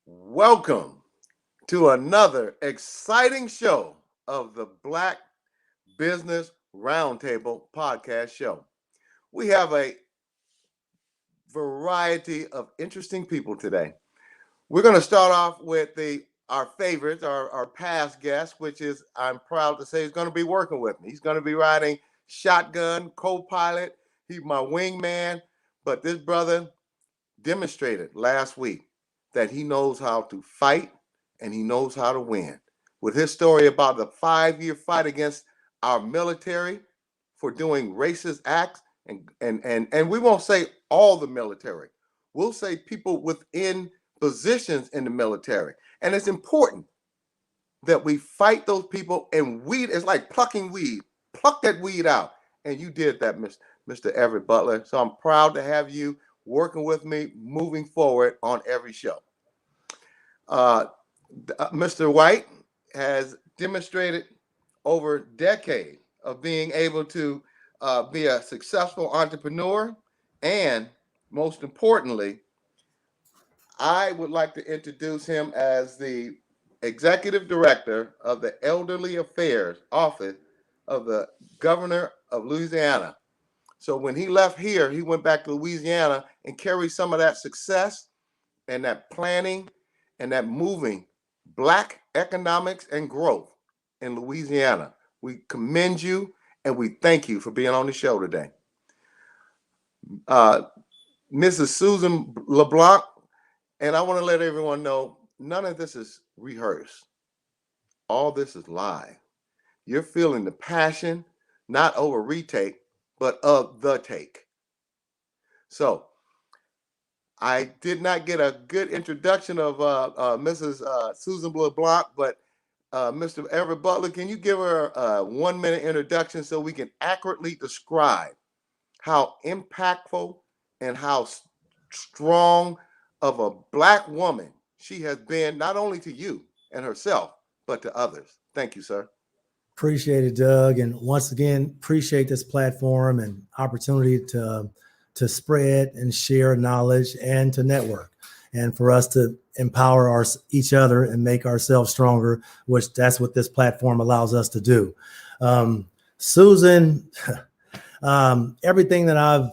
Welcome to another exciting show of the Black Business Roundtable podcast show. We have a variety of interesting people today. We're going to start off with our favorites, our past guest, which is, I'm proud to say, he's going to be working with me. He's going to be riding shotgun, co-pilot. He's my wingman. But this brother demonstrated last week that he knows how to fight and he knows how to win. With his story about the 5-year fight against our military for doing racist acts, and we won't say all the military. We'll say people within positions in the military. And it's important that we fight those people and weed. It's like plucking weed. Pluck that weed out. And you did that, Mr. Everett Butler. So I'm proud to have you working with me moving forward on every show. Mr. White has demonstrated over a decade of being able to be a successful entrepreneur. And most importantly, I would like to introduce him as the executive director of the Elderly Affairs Office of the Governor of Louisiana. So when he left here, he went back to Louisiana and carried some of that success and that planning and that moving Black economics and growth in Louisiana. We commend you and we thank you for being on the show today. Mrs. Susan LeBlanc, and I want to let everyone know, none of this is rehearsed. All this is live. You're feeling the passion, not over retake, but of the take. So I did not get a good introduction of Mrs. Susan LeBlanc, but Mr. Everett Butler, can you give her a 1-minute introduction so we can accurately describe how impactful and how strong of a Black woman she has been, not only to you and herself, but to others? Thank you, sir. Appreciate it, Doug. And once again, appreciate this platform and opportunity to spread and share knowledge and to network and for us to empower each other and make ourselves stronger, which that's what this platform allows us to do. Susan, everything that I've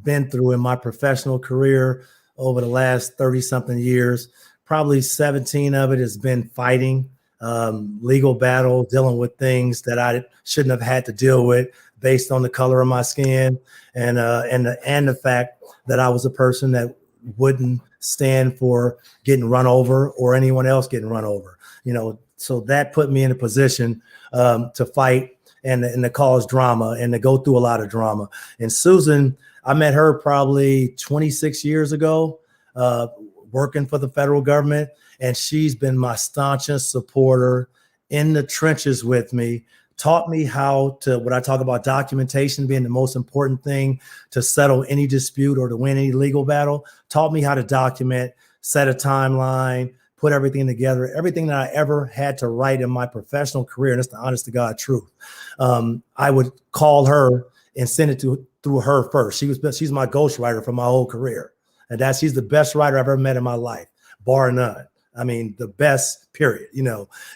been through in my professional career over the last 30-something years, probably 17 of it has been fighting, legal battle, dealing with things that I shouldn't have had to deal with based on the color of my skin and the fact that I was a person that wouldn't stand for getting run over or anyone else getting run over. So that put me in a position to fight and to cause drama and to go through a lot of drama. And Susan, I met her probably 26 years ago, working for the federal government. And she's been my staunchest supporter in the trenches with me, taught me how to, when I talk about documentation being the most important thing to settle any dispute or to win any legal battle, taught me how to document, set a timeline, put everything together, everything that I ever had to write in my professional career. And it's the honest to God truth. I would call her and send it through her first. She's my ghostwriter for my whole career. And she's the best writer I've ever met in my life, bar none. I mean, the best, period.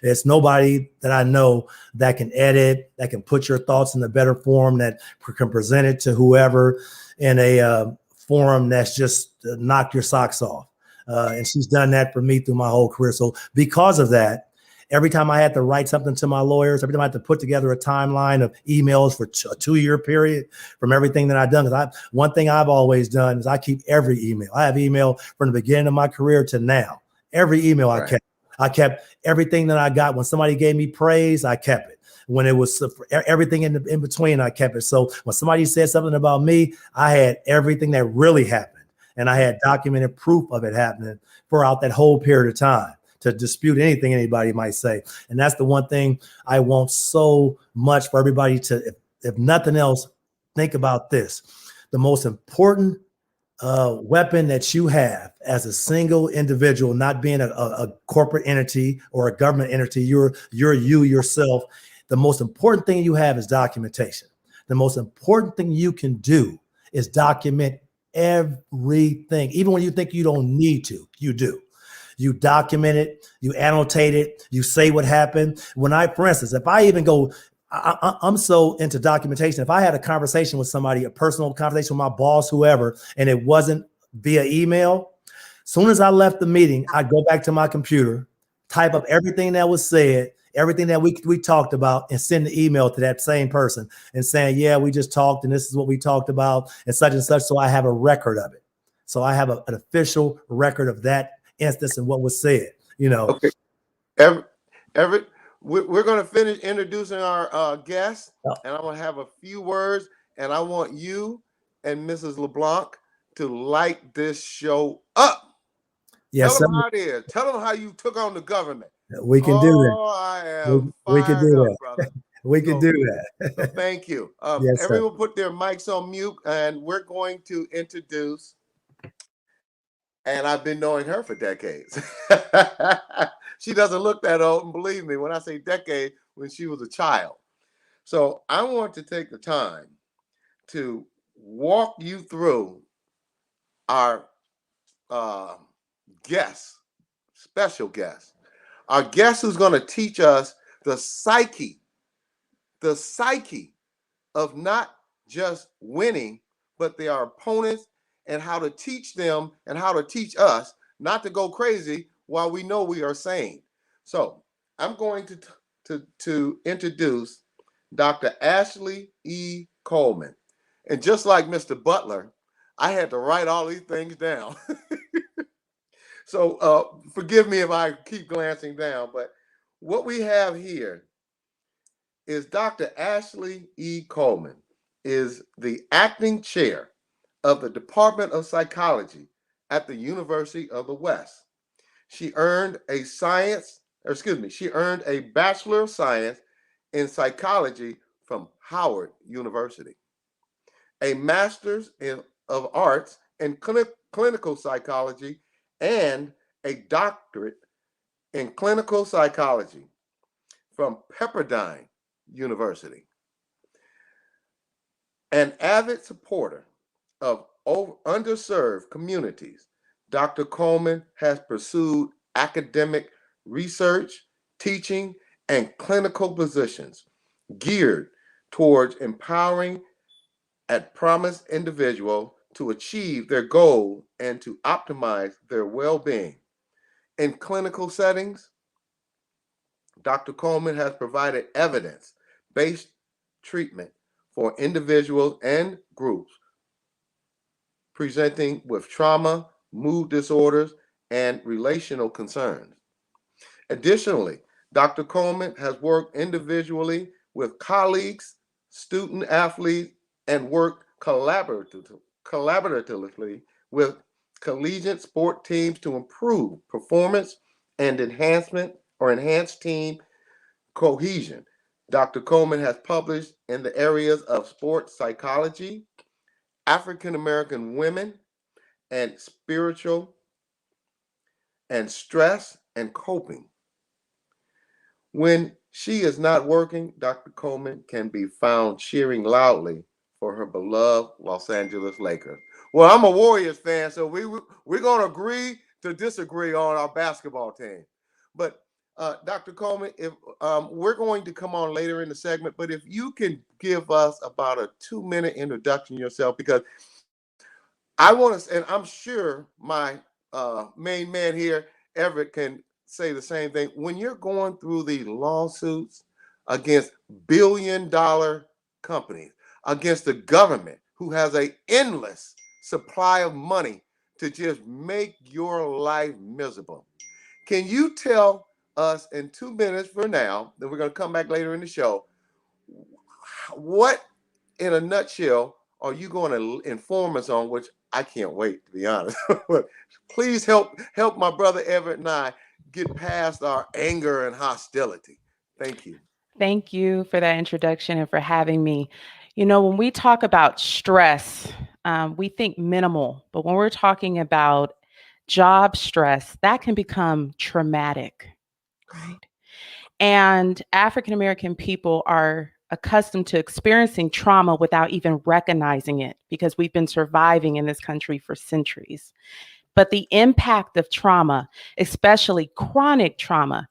It's nobody that I know that can edit, that can put your thoughts in a better form, that can present it to whoever in a forum that's just knock your socks off. And she's done that for me through my whole career. So because of that, every time I had to write something to my lawyers, every time I had to put together a timeline of emails for a 2-year period from everything that I've done, because one thing I've always done is I keep every email. I have email from the beginning of my career to now. Every email right. I kept everything that I got. When somebody gave me praise, I kept it. When it was everything in between, I kept it. So when somebody said something about me, I had everything that really happened. And I had documented proof of it happening throughout that whole period of time to dispute anything anybody might say. And that's the one thing I want so much for everybody to, if nothing else, think about this. The most important weapon that you have as a single individual, not being a corporate entity or a government entity, you're you yourself. The most important thing you have is documentation. The most important thing you can do is document everything, even when you think you don't need to, you do. you document it, you annotate it, you say what happened. For instance, if I even go, I'm so into documentation. If I had a conversation with somebody, a personal conversation with my boss, whoever, and it wasn't via email, as soon as I left the meeting, I'd go back to my computer, type up everything that was said, everything that we talked about, and send the email to that same person and saying, yeah, we just talked and this is what we talked about and such. So I have a record of it. So I have an official record of that instance and what was said, Okay. Everett, we're going to finish introducing our guests, and I'm going to have a few words, and I want you and Mrs. LeBlanc to light this show up. Yes, tell them how it is. Tell them how you took on the government. We can do that. I am we can do that, brother. We can do that. So thank you. Yes, everyone put their mics on mute, and we're going to introduce, and I've been knowing her for decades. She doesn't look that old, and believe me when I say decade, when she was a child. So I want to take the time to walk you through our guest, special guest, our guest who's going to teach us the psyche of not just winning, but their opponents, and how to teach them and how to teach us not to go crazy while we know we are sane. So I'm going to introduce Dr. Ashley E. Coleman. And just like Mr. Butler, I had to write all these things down. So forgive me if I keep glancing down, but what we have here is Dr. Ashley E. Coleman is the acting chair of the Department of Psychology at the University of the West. She earned a Bachelor of Science in Psychology from Howard University, a Master's of Arts in Clinical Psychology, and a doctorate in Clinical Psychology from Pepperdine University. An avid supporter of underserved communities, Dr. Coleman has pursued academic research, teaching, and clinical positions geared towards empowering at-promise individuals to achieve their goal and to optimize their well-being. In clinical settings, Dr. Coleman has provided evidence-based treatment for individuals and groups presenting with trauma, mood disorders, and relational concerns. Additionally, Dr. Coleman has worked individually with colleagues, student athletes, and worked collaboratively with collegiate sport teams to improve performance and enhance team cohesion. Dr. Coleman has published in the areas of sports psychology, African American women, and spiritual and stress and coping. When she is not working, Dr. Coleman can be found cheering loudly for her beloved Los Angeles Lakers. Well, I'm a Warriors fan, so we're going to agree to disagree on our basketball team. But Dr. Coleman, if we're going to come on later in the segment, but if you can give us about a 2-minute introduction yourself, because I want to, and I'm sure my main man here, Everett, can say the same thing. When you're going through these lawsuits against billion-dollar companies, against the government who has an endless supply of money to just make your life miserable, can you tell us in 2 minutes for now, then we're going to come back later in the show, what in a nutshell are you going to inform us on, which I can't wait, to be honest. But please help my brother Everett and I get past our anger and hostility. Thank you. Thank you for that introduction and for having me. You know, when we talk about stress, we think minimal, but when we're talking about job stress, that can become traumatic, right? And African American people are accustomed to experiencing trauma without even recognizing it because we've been surviving in this country for centuries. But the impact of trauma, especially chronic trauma,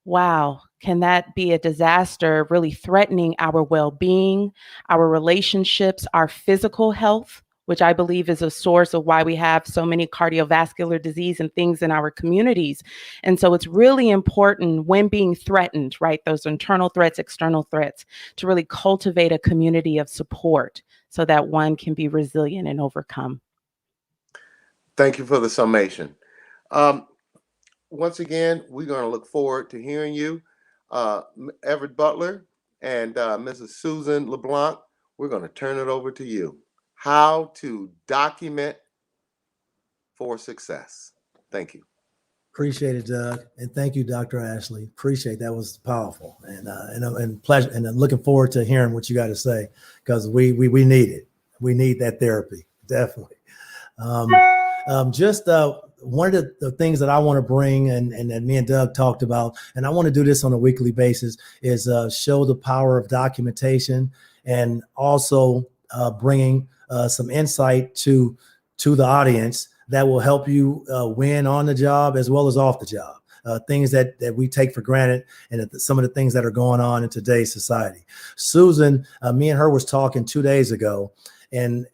wow, can that be a disaster, really threatening our well-being, our relationships, our physical health, which I believe is a source of why we have so many cardiovascular disease and things in our communities. And so it's really important when being threatened, right, those internal threats, external threats, to really cultivate a community of support so that one can be resilient and overcome. Thank you for the summation. Once again, we're going to look forward to hearing you. Everett Butler and Mrs. Susan LeBlanc, we're going to turn it over to you. How to document for success. Thank you. Appreciate it, Doug, and thank you, Dr. Ashley. Appreciate that. Was powerful, and pleasure, and I'm looking forward to hearing what you got to say, because we need it. We need that therapy, definitely. Just one of the things that I want to bring, and that me and Doug talked about, and I want to do this on a weekly basis, is show the power of documentation, and also bringing some insight to the audience that will help you win on the job as well as off the job. Things that we take for granted, and some of the things that are going on in today's society. Susan, me and her was talking 2 days ago, and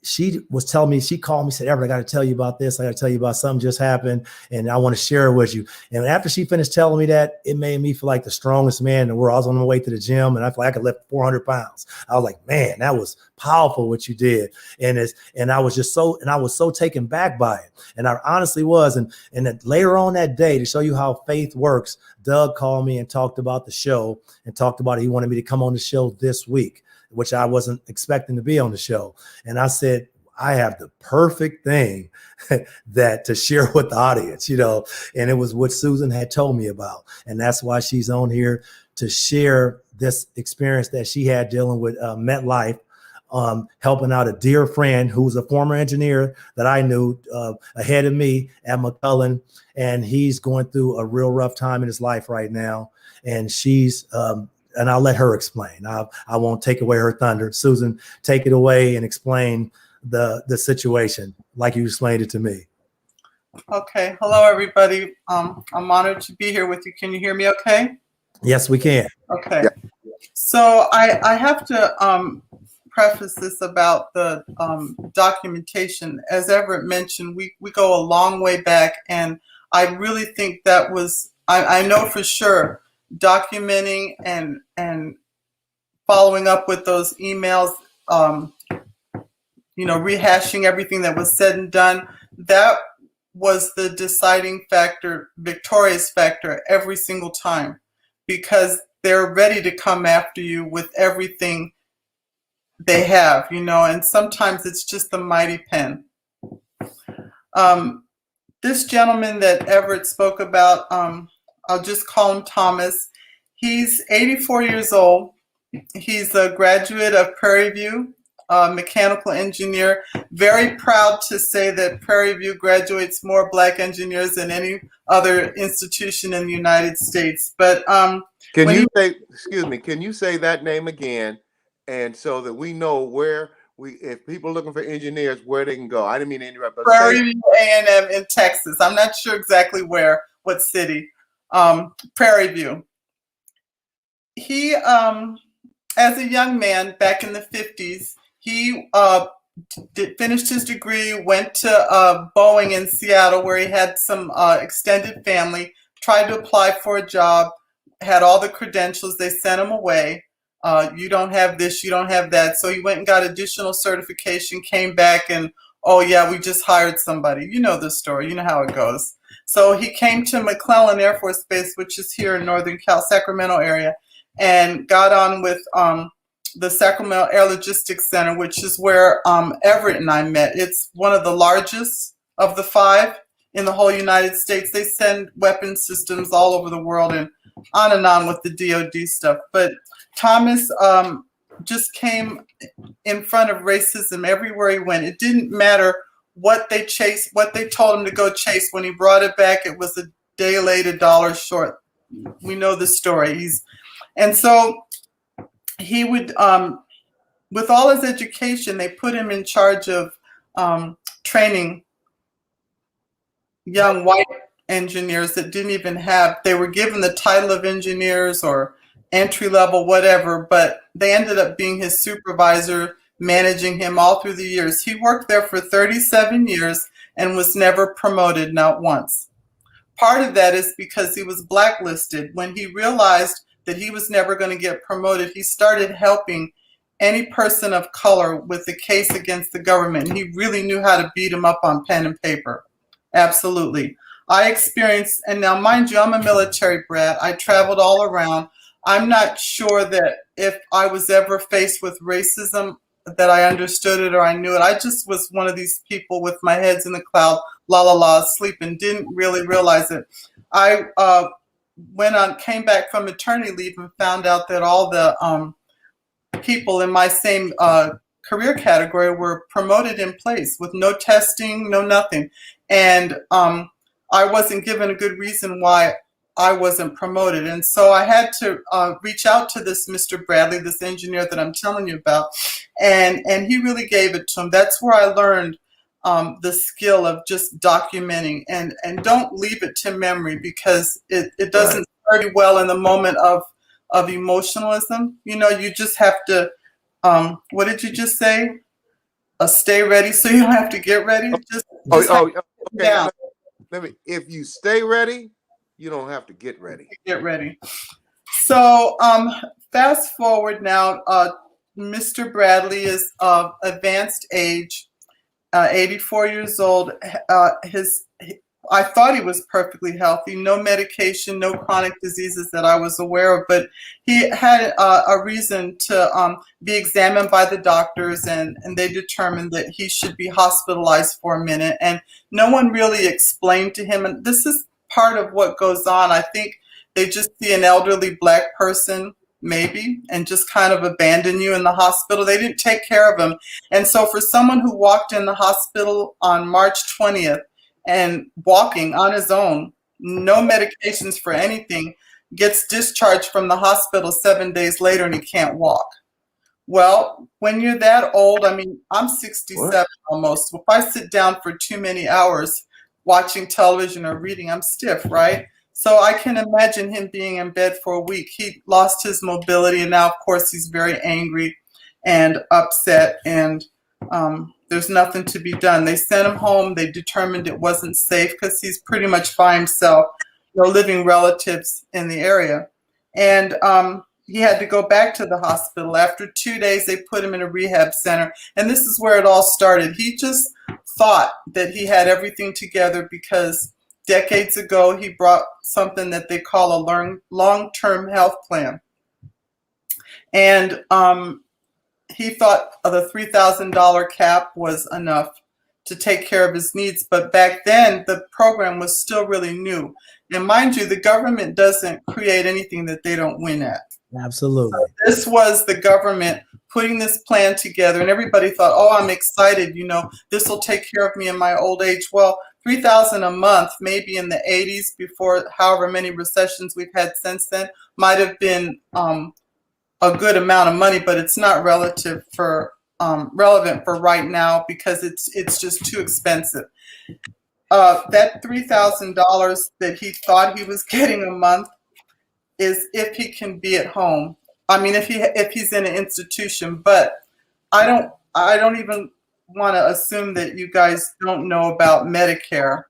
she was telling me, she called me, said, Everett, I got to tell you about this. I got to tell you about something just happened, and I want to share it with you. And after she finished telling me that, it made me feel like the strongest man in the world. I was on my way to the gym, and I felt like I could lift 400 pounds. I was like, man, that was powerful what you did. And I was so taken back by it. And I honestly was. And then later on that day, to show you how faith works, Doug called me and talked about the show, and talked about he wanted me to come on the show this week, which I wasn't expecting to be on the show. And I said, I have the perfect thing that to share with the audience, and it was what Susan had told me about. And that's why she's on here, to share this experience that she had dealing with MetLife, helping out a dear friend who was a former engineer that I knew ahead of me at McCullen. And he's going through a real rough time in his life right now. And she's, and I'll let her explain. I won't take away her thunder. Susan, take it away and explain the situation like you explained it to me. Okay. Hello, everybody. I'm honored to be here with you. Can you hear me okay? Yes, we can. Okay. Yeah. So I have to preface this about the documentation. As Everett mentioned, we go a long way back, and I really think that was, I know for sure, documenting and following up with those emails, rehashing everything that was said and done, that was the deciding factor, victorious factor every single time, because they're ready to come after you with everything they have, and sometimes it's just the mighty pen. This gentleman that Everett spoke about, I'll just call him Thomas. He's 84 years old. He's a graduate of Prairie View, mechanical engineer. Very proud to say that Prairie View graduates more Black engineers than any other institution in the United States. But can you say that name again, and so that we know if people are looking for engineers, where they can go? I didn't mean to interrupt. Prairie View A&M in Texas. I'm not sure exactly what city. Prairie View. He, as a young man back in the 50s, he finished his degree, went to Boeing in Seattle, where he had some extended family, tried to apply for a job, had all the credentials. They sent him away. You don't have this, you don't have that. So he went and got additional certification, came back, and, oh yeah, we just hired somebody. You know the story, you know how it goes. So he came to McClellan Air Force Base, which is here in northern Sacramento area, and got on with the Sacramento Air Logistics Center, which is where Everett and I met. It's one of the largest of the 5 in the whole United States. They send weapon systems all over the world, and on with the DoD stuff. But Thomas just came in front of racism everywhere he went. It didn't matter what they told him to go chase. When he brought it back, it was a day late, $1 short. We know the story. And so he would, with all his education, they put him in charge of training young white engineers that didn't even have, they were given the title of engineers or entry level, whatever, but they ended up being his supervisor, managing him all through the years. He worked there for 37 years and was never promoted, not once. Part of that is because he was blacklisted. When he realized that he was never going to get promoted, he started helping any person of color with the case against the government. He really knew how to beat him up on pen and paper. Absolutely. I experienced, and now mind you, I'm a military brat. I traveled all around. I'm not sure that if I was ever faced with racism that I understood it or I knew it. I just was one of these people with my heads in the cloud, la la la, asleep, and didn't really realize it. I came back from maternity leave and found out that all the people in my same career category were promoted in place with no testing, no nothing. And I wasn't given a good reason why I wasn't promoted. And so I had to reach out to this Mr. Bradley, this engineer that I'm telling you about, and he really gave it to him. That's where I learned the skill of just documenting, and don't leave it to memory, because it doesn't serve you well in the moment of emotionalism. You know, you just have to, what did you just say? Stay ready so you don't have to get ready. Just Okay. down. If you stay ready, you don't have to get ready. Get ready. So fast forward now, Mr. Bradley is of advanced age, 84 years old. I thought he was perfectly healthy, no medication, no chronic diseases that I was aware of, but he had a reason to be examined by the doctors, and they determined that he should be hospitalized for a minute, and no one really explained to him, and this is part of what goes on. I think they just see an elderly black person, maybe, and just kind of abandon you in the hospital. They didn't take care of him. And so for someone who walked in the hospital on March 20th and walking on his own, no medications for anything, gets discharged from the hospital 7 days later and he can't walk. Well, when you're that old, I mean, I'm 67 almost. If I sit down for too many hours watching television or reading, I'm stiff, right? So I can imagine him being in bed for a week. He lost his mobility, and now, of course, he's very angry and upset, and there's nothing to be done. They sent him home. They determined it wasn't safe because he's pretty much by himself, no living relatives in the area. And he had to go back to the hospital. After 2 days, they put him in a rehab center, and this is where it all started. He just thought that he had everything together because decades ago, he brought something that they call a long-term health plan. And he thought the $3,000 cap was enough to take care of his needs. But back then, the program was still really new. And mind you, the government doesn't create anything that they don't win at. Absolutely. So this was the government putting this plan together, and everybody thought, oh, I'm excited, you know, this will take care of me in my old age. Well, $3,000 a month, maybe in the 80s, before however many recessions we've had since then, might have been a good amount of money, but it's not relevant for right now because it's just too expensive. That $3,000 that he thought he was getting a month is if he can be at home. I mean, if he's in an institution, but I don't even want to assume that you guys don't know about Medicare,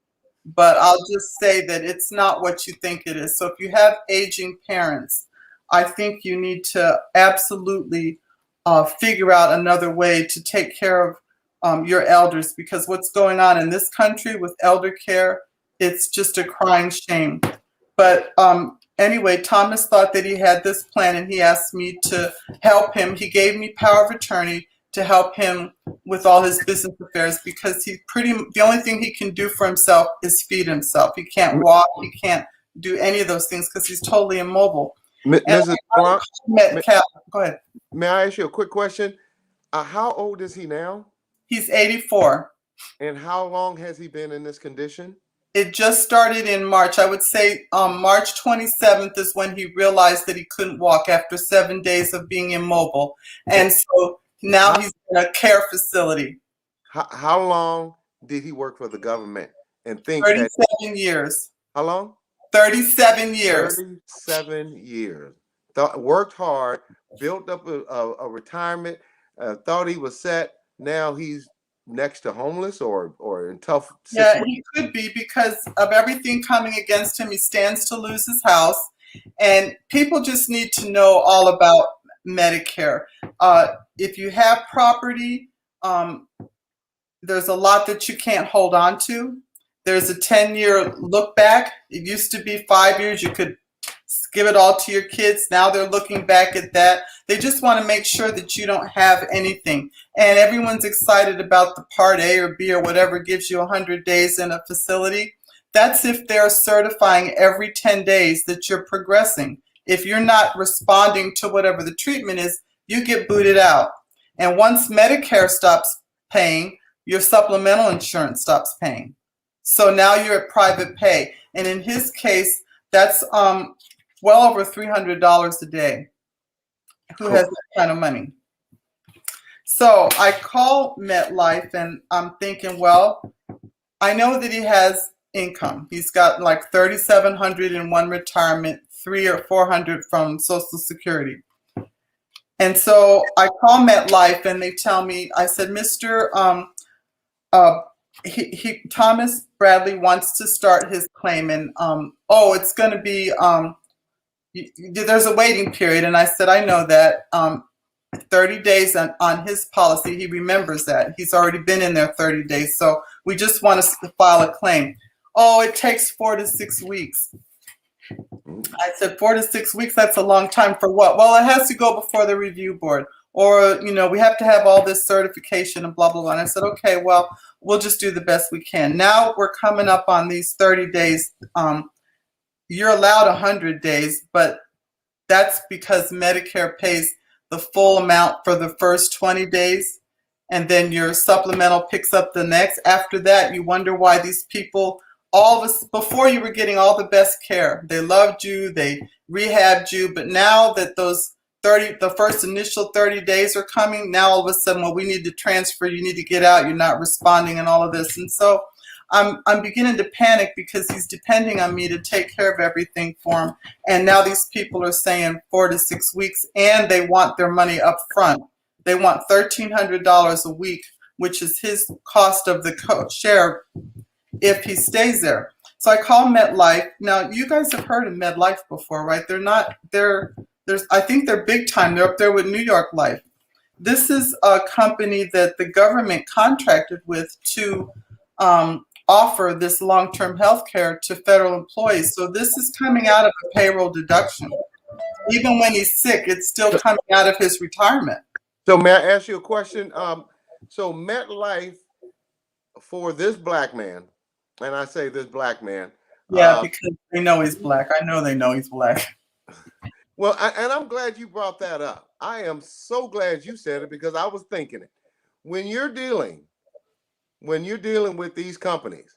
but I'll just say that it's not what you think it is. So if you have aging parents, I think you need to absolutely figure out another way to take care of your elders, because what's going on in this country with elder care, it's just a crying shame. But anyway, Thomas thought that he had this plan, and he asked me to help him. He gave me power of attorney to help him with all his business affairs, because the only thing he can do for himself is feed himself. He can't walk. He can't do any of those things because he's totally immobile. Mrs. Blanc, go ahead. May I ask you a quick question? How old is he now? He's 84. And how long has he been in this condition? It just started in March. I would say March 27th is when he realized that he couldn't walk after 7 days of being immobile. And so now he's in a care facility. How long did he work for the government? and think that 37 years. how long? 37 years. 37 years. Worked hard, built up a retirement, thought he was set. Now he's next to homeless or in tough Yeah, situation. he could be because of everything coming against him. He stands to lose his house. And people just need to know all about Medicare. If you have property, there's a lot that you can't hold on to. There's a 10-year look back. It used to be 5 years. You could give it all to your kids. Now they're looking back at that. They just want to make sure that you don't have anything. And everyone's excited about the Part A or B or whatever gives you 100 days in a facility. That's if they're certifying every 10 days that you're progressing. If you're not responding to whatever the treatment is, you get booted out. And once Medicare stops paying, your supplemental insurance stops paying. So now you're at private pay. And in his case, that's well over $300 a day. Who has that kind of money? So I call MetLife and I'm thinking, well, I know that he has income. He's got like $3,700 in one retirement, $300 or $400 from Social Security. And so I call MetLife and they tell me, I said, Mr. Thomas Bradley wants to start his claim and it's going to be there's a waiting period. And I said, I know that 30 days on his policy. He remembers that. He's already been in there 30 days. So we just want to file a claim. Oh, it takes 4 to 6 weeks. I said, 4 to 6 weeks, that's a long time for what? Well, it has to go before the review board. Or, we have to have all this certification and blah, blah, blah. And I said, okay, well, we'll just do the best we can. Now we're coming up on these 30 days. You're allowed 100 days, but that's because Medicare pays the full amount for the first 20 days. And then your supplemental picks up the next. After that, you wonder why these people, before you were getting all the best care. They loved you, they rehabbed you, but now that the first initial 30 days are coming, now all of a sudden, well, we need to transfer, you need to get out, you're not responding and all of this. And so I'm beginning to panic because he's depending on me to take care of everything for him. And now these people are saying 4 to 6 weeks and they want their money up front. They want $1,300 a week, which is his cost of the share if he stays there. So I call MetLife. Now, you guys have heard of MetLife before, right? I think they're big time. They're up there with New York Life. This is a company that the government contracted with to offer this long-term health care to federal employees. So this is coming out of a payroll deduction. Even when he's sick, it's still coming out of his retirement. So may I ask you a question? So MetLife for this black man, and I say this black man. Yeah, because they know he's black. I know they know he's black. Well, and I'm glad you brought that up. I am so glad you said it because I was thinking it. When you're dealing with these companies,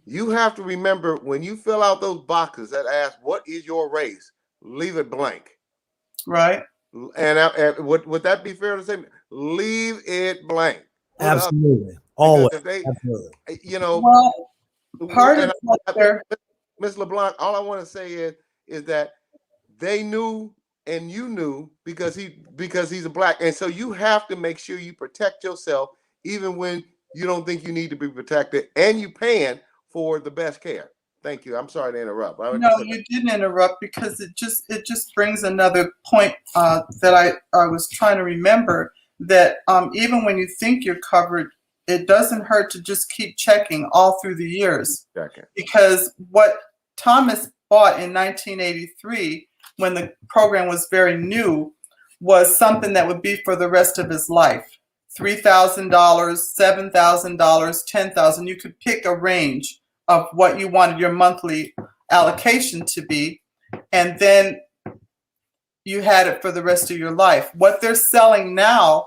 you have to remember when you fill out those boxes that ask, what is your race? Leave it blank. Right. And would that be fair to say? Leave it blank. Absolutely. Always. Absolutely. Well, part of what they're... Ms. LeBlanc, all I want to say is that they knew and you knew because he's a black. And so you have to make sure you protect yourself even when you don't think you need to be protected and you paying for the best care. Thank you. I'm sorry to interrupt. No, you didn't interrupt because it just brings another point that I was trying to remember that even when you think you're covered, it doesn't hurt to just keep checking all through the years. Okay. Because what Thomas bought in 1983 when the program was very new was something that would be for the rest of his life. $3,000, $7,000, $10,000. You could pick a range of what you wanted your monthly allocation to be, and then you had it for the rest of your life. What they're selling now,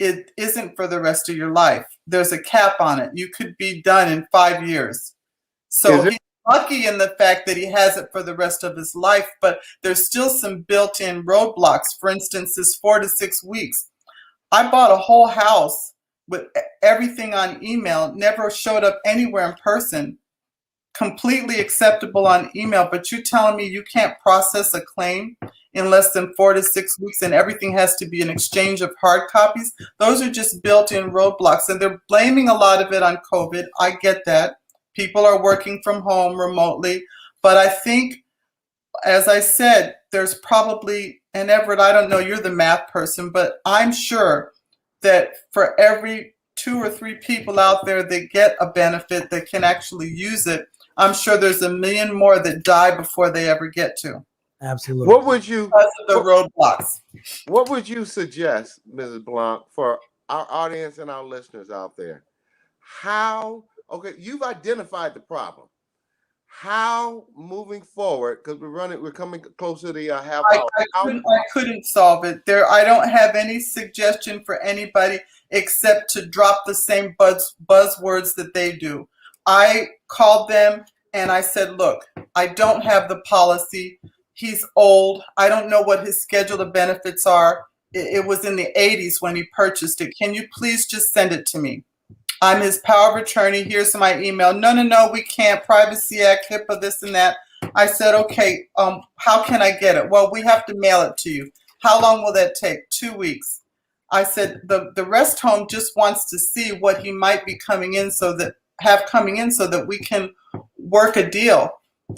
it isn't for the rest of your life. There's a cap on it. You could be done in 5 years. So he's lucky in the fact that he has it for the rest of his life, but there's still some built-in roadblocks. For instance, this 4 to 6 weeks. I bought a whole house with everything on email, never showed up anywhere in person completely acceptable on email, but you're telling me you can't process a claim in less than 4 to 6 weeks and everything has to be an exchange of hard copies? Those are just built-in roadblocks, and they're blaming a lot of it on COVID. I get that. People are working from home remotely, but I think, as I said, there's probably, and Everett, I don't know, you're the math person, but I'm sure that for every 2 or 3 people out there that get a benefit that can actually use it, I'm sure there's a million more that die before they ever get to. Absolutely. What would you, because of the roadblocks. what would you suggest, Mrs. Blanc, for our audience and our listeners out there? How, okay, you've identified the problem. How moving forward, because we're coming close to the half hour. I couldn't solve it. I don't have any suggestion for anybody except to drop the same buzzwords that they do. I called them and I said, look, I don't have the policy. He's old. I don't know what his schedule of benefits are. It was in the 80s when he purchased it. Can you please just send it to me? I'm his power of attorney. Here's my email. No, we can't. Privacy Act, HIPAA, this and that. I said, okay, how can I get it? Well, we have to mail it to you. How long will that take? 2 weeks. I said, the rest home just wants to see what he might be coming in so that we can work a deal.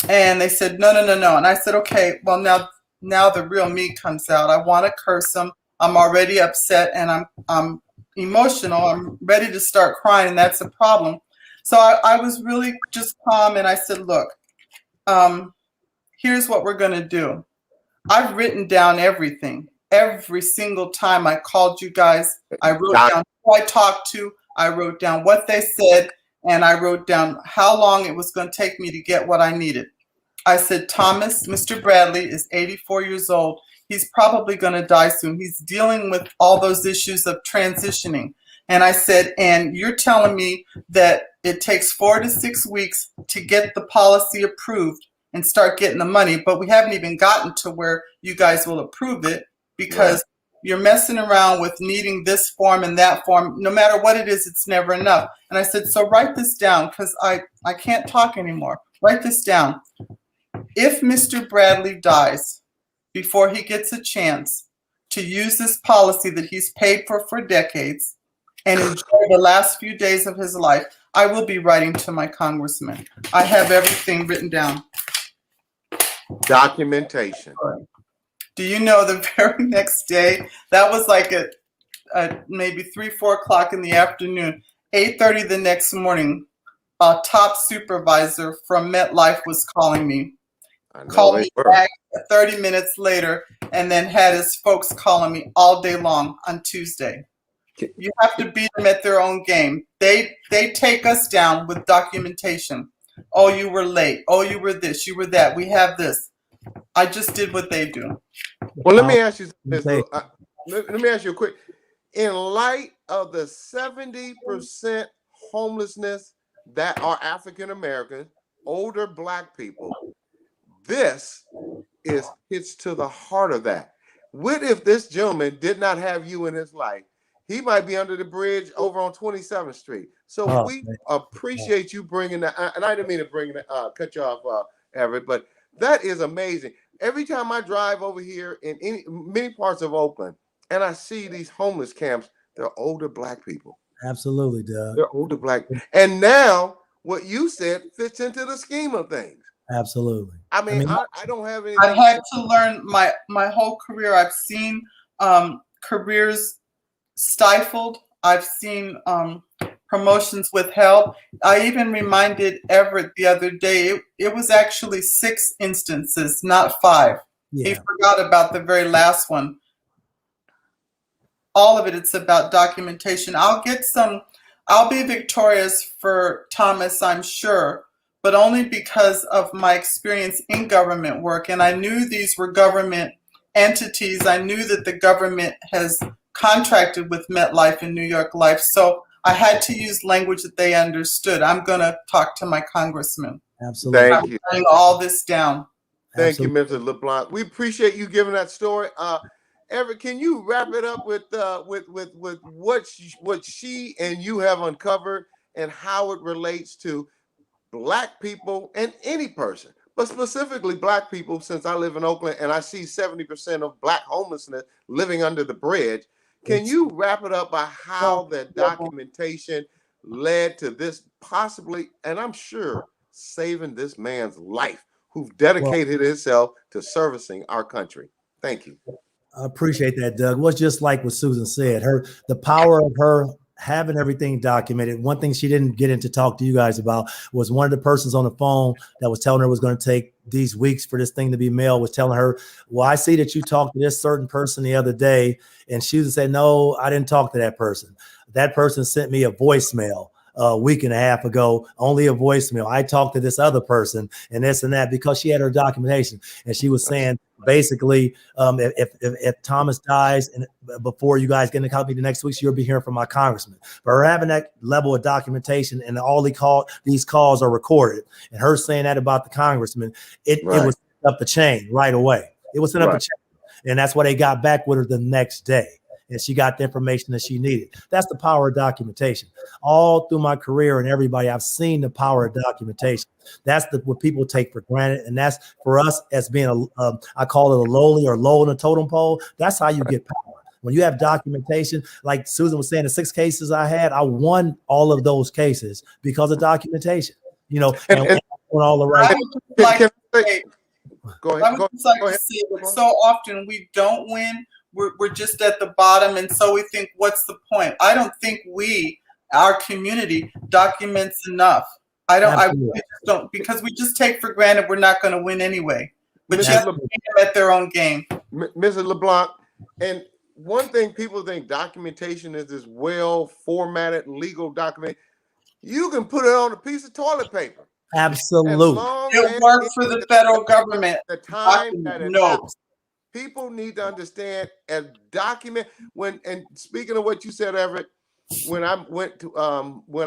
And they said, no. And I said, okay, well, now the real me comes out. I want to curse him. I'm already upset and I'm emotional. I'm ready to start crying, and that's a problem. So I was really just calm, and I said, look, here's what we're going to do. I've written down everything. Every single time I called you guys, I wrote down who I talked to, I wrote down what they said, and I wrote down how long it was going to take me to get what I needed. I said, Thomas, Mr. Bradley is 84 years old. He's probably going to die soon. He's dealing with all those issues of transitioning. And I said, and you're telling me that it takes 4 to 6 weeks to get the policy approved and start getting the money, but we haven't even gotten to where you guys will approve it because you're messing around with needing this form and that form. No matter what it is, it's never enough. And I said, so write this down because I can't talk anymore. Write this down. If Mr. Bradley dies before he gets a chance to use this policy that he's paid for decades and enjoy the last few days of his life, I will be writing to my congressman. I have everything written down. Documentation. Do you know the very next day, that was like at maybe 3-4 o'clock in the afternoon, 8:30 the next morning, a top supervisor from MetLife was calling me. Called me back 30 minutes later and then had his folks calling me all day long on Tuesday. You have to beat them at their own game. They take us down with documentation. Oh, you were late. Oh, you were this. You were that. We have this. I just did what they do. Well, let me ask you something. Let me ask you a quick. In light of the 70% homelessness that are African Americans, older Black people, this hits to the heart of that. What if this gentleman did not have you in his life? He might be under the bridge over on 27th Street. So we appreciate you bringing that. And I didn't mean to cut you off, Everett, but that is amazing. Every time I drive over here in many parts of Oakland and I see these homeless camps, they're older Black people. Absolutely, Doug. They're older Black. And now what you said fits into the scheme of things. Absolutely. I mean, I don't have anything. I've had to learn my whole career. I've seen careers stifled. I've seen promotions withheld. I even reminded Everett the other day, it was actually 6 instances, not 5. Yeah. He forgot about the very last one. All of it, it's about documentation. I'll be victorious for Thomas, I'm sure, but only because of my experience in government work. And I knew these were government entities. I knew that the government has contracted with MetLife and New York Life. So I had to use language that they understood. I'm going to talk to my congressman. Absolutely. Thank you. I'm writing all this down. Thank you, Mr. LeBlanc. We appreciate you giving that story. Everett, can you wrap it up with what she and you have uncovered and how it relates to Black people and any person, but specifically Black people, since I live in Oakland and I see 70% of Black homelessness living under the bridge. Can you wrap it up by how that documentation led to this possibly, and I'm sure, saving this man's life who dedicated himself to servicing our country? Thank you. I appreciate that, Doug. What's just like what Susan said, the power of her having everything documented. One thing she didn't get into talk to you guys about was one of the persons on the phone that was telling her it was going to take these weeks for this thing to be mailed was telling her, well, I see that you talked to this certain person the other day. And she said, no, I didn't talk to that person. That person sent me a voicemail a week and a half ago, only a voicemail. I talked to this other person and this and that, because she had her documentation. And she was saying, basically, if Thomas dies and before you guys get in the company the next week, you'll be hearing from my congressman. But her having that level of documentation and all these calls are recorded, and her saying that about the congressman, it was up the chain right away. It was sent up the chain, and that's why they got back with her the next day. And she got the information that she needed. That's the power of documentation. All through my career and everybody, I've seen the power of documentation. That's what people take for granted. And that's for us as being I call it a lowly or low in the totem pole. That's how you get power. When you have documentation, like Susan was saying, the 6 cases I had, I won all of those cases because of documentation. You know, and all the right. Go ahead. So often we don't win. We're just at the bottom, and so we think, what's the point? I don't think our community documents enough. I just don't, because we just take for granted we're not going to win anyway. But you have to put them at their own game. Mrs. LeBlanc, and one thing people think documentation is this well-formatted legal document. You can put it on a piece of toilet paper. Absolutely. It works for the federal government. The time that it happens. People need to understand and document and speaking of what you said, Everett, when I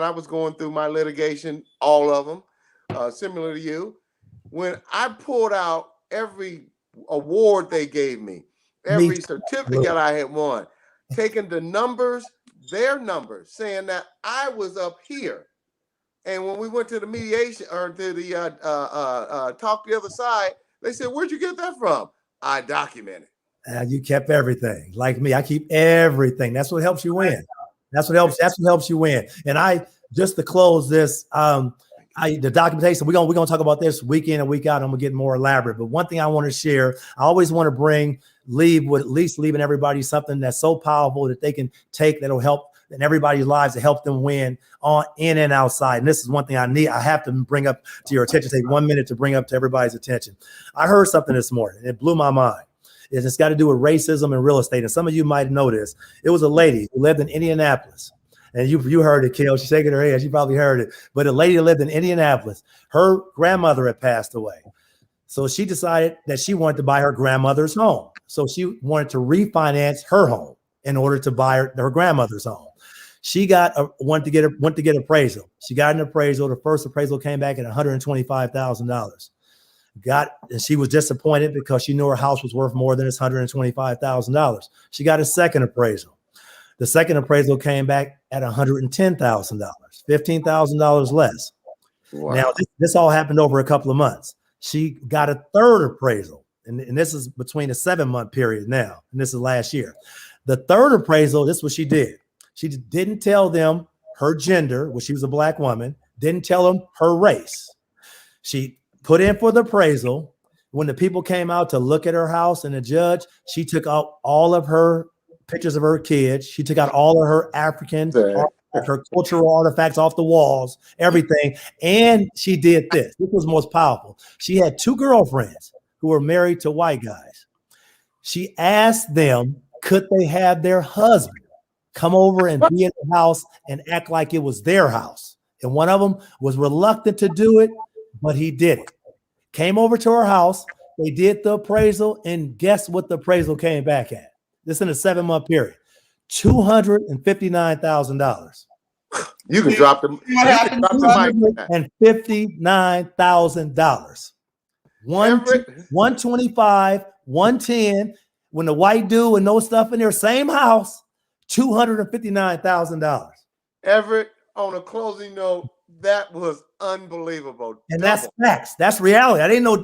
was going through my litigation, all of them, similar to you, when I pulled out every award they gave me, every certificate I had won, taking the numbers, their numbers, saying that I was up here. And when we went to the mediation or to the talk to the other side, they said, where'd you get that from? I documented. You kept everything. Like me, I keep everything. That's what helps you win. That's what helps you win. And I just to close this, the documentation. We're gonna talk about this week in and week out. I'm gonna get more elaborate. But one thing I want to share, I always want to leave with at least leaving everybody something that's so powerful that they can take that'll help in everybody's lives to help them win on in and outside. And this is one thing I have to bring up to your attention. Take 1 minute to bring up to everybody's attention. I heard something this morning. It blew my mind. It's got to do with racism and real estate. And some of you might know this. It was a lady who lived in Indianapolis. And you heard it, Kill. She's shaking her head. She probably heard it. But a lady that lived in Indianapolis, her grandmother had passed away. So she decided that she wanted to buy her grandmother's home. So she wanted to refinance her home in order to buy her grandmother's home. She went to get appraisal. She got an appraisal. The first appraisal came back at $125,000. And she was disappointed because she knew her house was worth more than its $125,000. She got a second appraisal. The second appraisal came back at $110,000, $15,000 less. Wow. Now, this all happened over a couple of months. She got a third appraisal, and this is between a 7-month period now, and this is last year. The third appraisal, this is what she did. She didn't tell them her gender, which she was a Black woman, didn't tell them her race. She put in for the appraisal. When the people came out to look at her house and the judge, she took out all of her pictures of her kids. She took out all of her her cultural artifacts off the walls, everything. And she did this. This was most powerful. She had 2 girlfriends who were married to white guys. She asked them, could they have their husband come over and be in the house and act like it was their house. And one of them was reluctant to do it, but he did it. Came over to her house. They did the appraisal, and guess what the appraisal came back at? This in a 7-month period, $259,000. You can drop them. $259,000. 125, 110. When the white dude and no stuff in their same house. $259,000. Everett, on a closing note, that was unbelievable. And that's facts. That's reality. I didn't know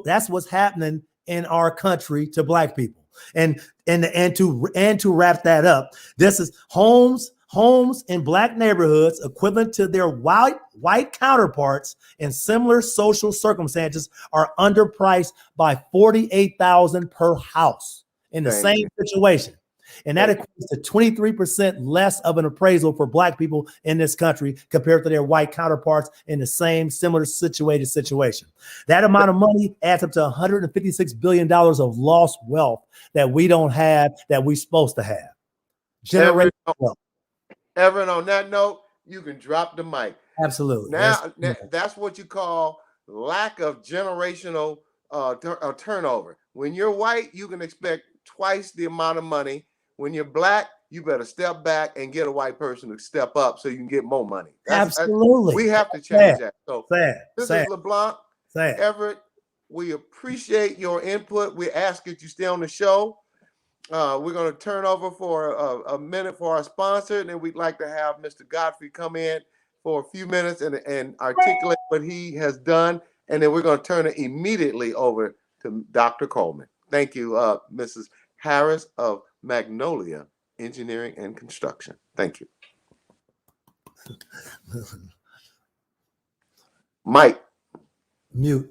that's what's happening in our country to Black people. And to wrap that up, this is homes in Black neighborhoods equivalent to their white counterparts in similar social circumstances are underpriced by $48,000 per house in the same situation. And that equates to 23% less of an appraisal for Black people in this country compared to their white counterparts in the same similar situated situation. That amount of money adds up to $156 billion of lost wealth that we don't have, that we're supposed to have. Generational wealth. Everett, on that note, you can drop the mic. Absolutely. Now, that's what you call lack of generational turnover. When you're white, you can expect twice the amount of money. When you're Black, you better step back and get a white person to step up so you can get more money. Absolutely. We have to change that. So this is LeBlanc. Everett, we appreciate your input. We ask that you stay on the show. We're going to turn over for a minute for our sponsor, and then we'd like to have Mr. Godfrey come in for a few minutes and articulate what he has done, and then we're going to turn it immediately over to Dr. Coleman. Thank you, Mrs. Harris of Magnolia Engineering and Construction. Thank you. Mike. Mute.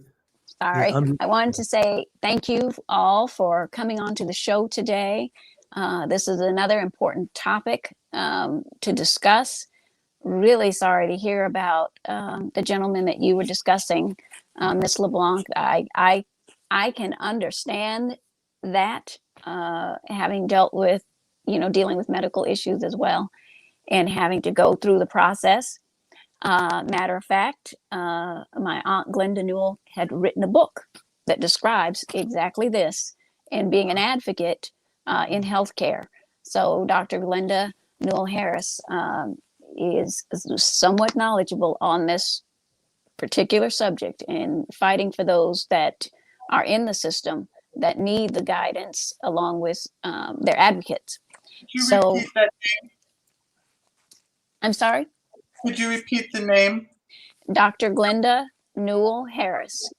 Sorry. I wanted to say thank you all for coming on to the show today. This is another important topic to discuss. Really sorry to hear about the gentleman that you were discussing, Ms. LeBlanc. I can understand that, having dealt with, dealing with medical issues as well, and having to go through the process. Matter of fact, my aunt Glenda Newell had written a book that describes exactly this, and being an advocate in healthcare. So Dr. Glenda Newell Harris is somewhat knowledgeable on this particular subject and fighting for those that are in the system that need the guidance along with their advocates. Could you repeat that name? I'm sorry? Could you repeat the name? Dr. Glenda Newell Harris.